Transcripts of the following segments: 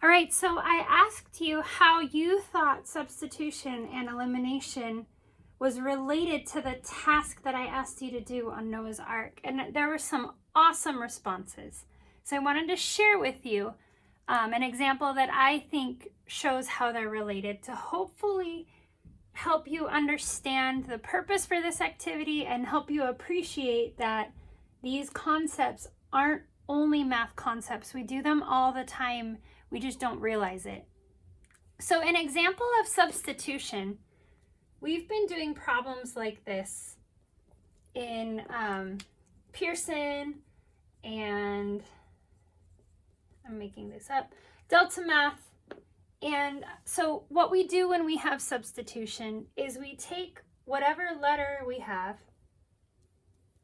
All right, so I asked you how you thought substitution and elimination was related to the task that I asked you to do on Noah's Ark, and there were some awesome responses. So I wanted to share with you an example that I think shows how they're related to hopefully help you understand the purpose for this activity and help you appreciate that these concepts aren't only math concepts. We do them all the time. We just don't realize it. So an example of substitution, we've been doing problems like this in Pearson and, I'm making this up, Delta Math. And so what we do when we have substitution is we take whatever letter we have,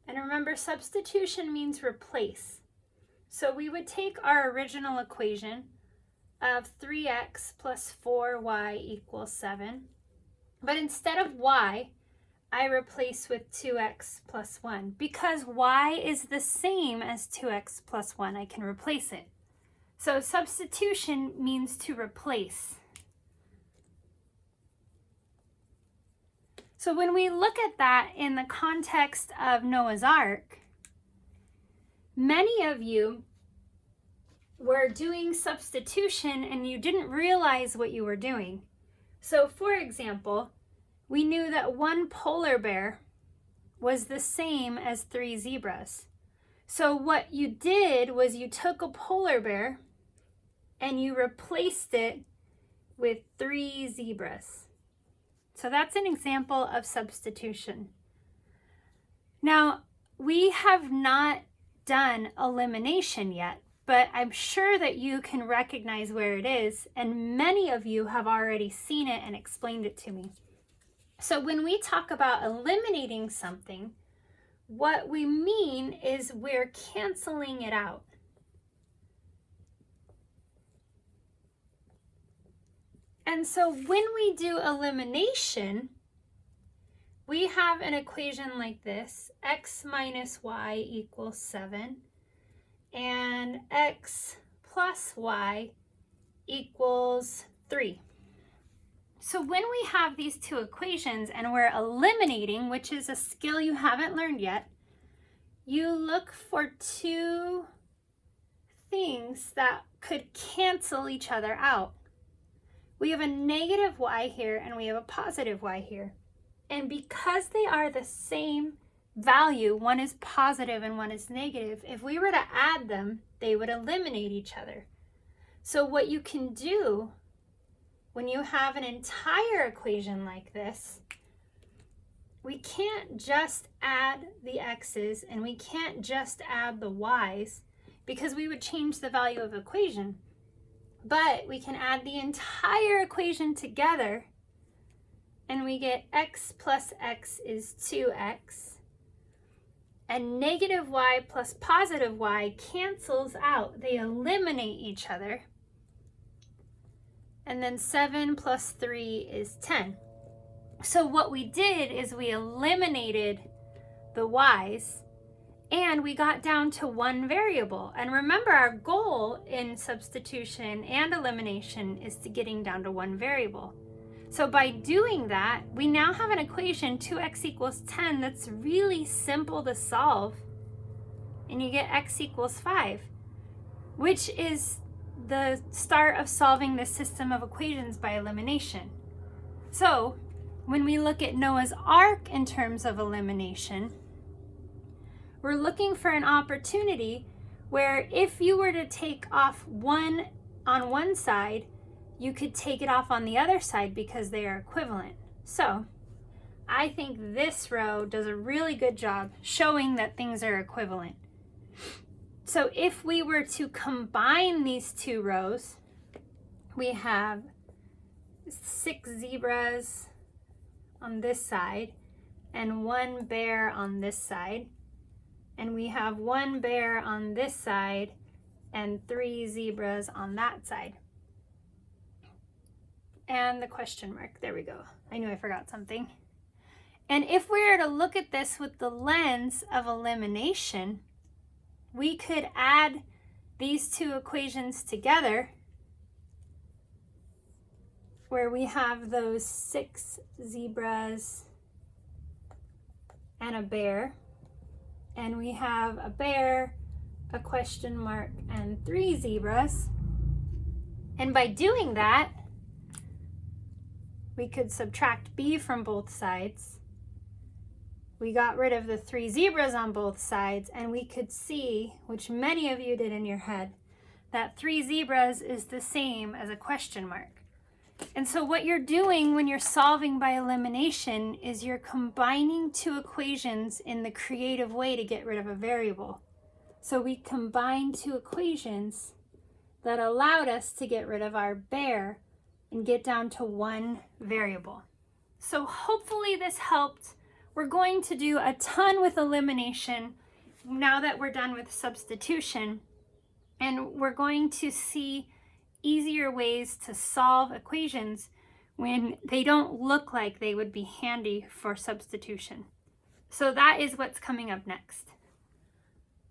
and remember, substitution means replace. So we would take our original equation of 3x plus 4y equals 7. But instead of y, I replace with 2x plus 1. Because y is the same as 2x plus 1, I can replace it. So substitution means to replace. So when we look at that in the context of Noah's Ark, many of you were doing substitution and you didn't realize what you were doing. So for example, we knew that one polar bear was the same as 3 zebras. So what you did was you took a polar bear and you replaced it with 3 zebras. So that's an example of substitution. Now, we have not done elimination yet, but I'm sure that you can recognize where it is, and many of you have already seen it and explained it to me. So when we talk about eliminating something, what we mean is we're canceling it out. And so when we do elimination, we have an equation like this: x minus y equals 7, and x plus y equals 3. So when we have these two equations and we're eliminating, which is a skill you haven't learned yet, you look for two things that could cancel each other out. We have a negative y here and we have a positive y here. And because they are the same value, one is positive and one is negative, if we were to add them, they would eliminate each other. So what you can do when you have an entire equation like this, we can't just add the x's and we can't just add the y's because we would change the value of the equation. But we can add the entire equation together and we get x plus x is 2x. And negative y plus positive y cancels out. They eliminate each other. And then 7 plus 3 is 10. So what we did is we eliminated the y's and we got down to one variable. And remember, our goal in substitution and elimination is to getting down to one variable. So by doing that, we now have an equation 2x equals 10 that's really simple to solve. And you get x equals 5, which is the start of solving this system of equations by elimination. So when we look at Noah's Ark in terms of elimination, we're looking for an opportunity where if you were to take off one on one side, you could take it off on the other side because they are equivalent. So I think this row does a really good job showing that things are equivalent. So if we were to combine these two rows, we have 6 zebras on this side and 1 bear on this side. And we have 1 bear on this side and 3 zebras on that side. And the question mark, there we go. I knew I forgot something. And if we were to look at this with the lens of elimination, we could add these two equations together where we have those 6 zebras and a bear. And we have a bear, a question mark, and 3 zebras. And by doing that, we could subtract b from both sides. We got rid of the 3 zebras on both sides, and we could see, which many of you did in your head, that 3 zebras is the same as a question mark. And so what you're doing when you're solving by elimination is you're combining 2 equations in the creative way to get rid of a variable. So we combined 2 equations that allowed us to get rid of our bear and get down to 1 variable. So hopefully this helped. We're going to do a ton with elimination now that we're done with substitution, and we're going to see easier ways to solve equations when they don't look like they would be handy for substitution. So that is what's coming up next.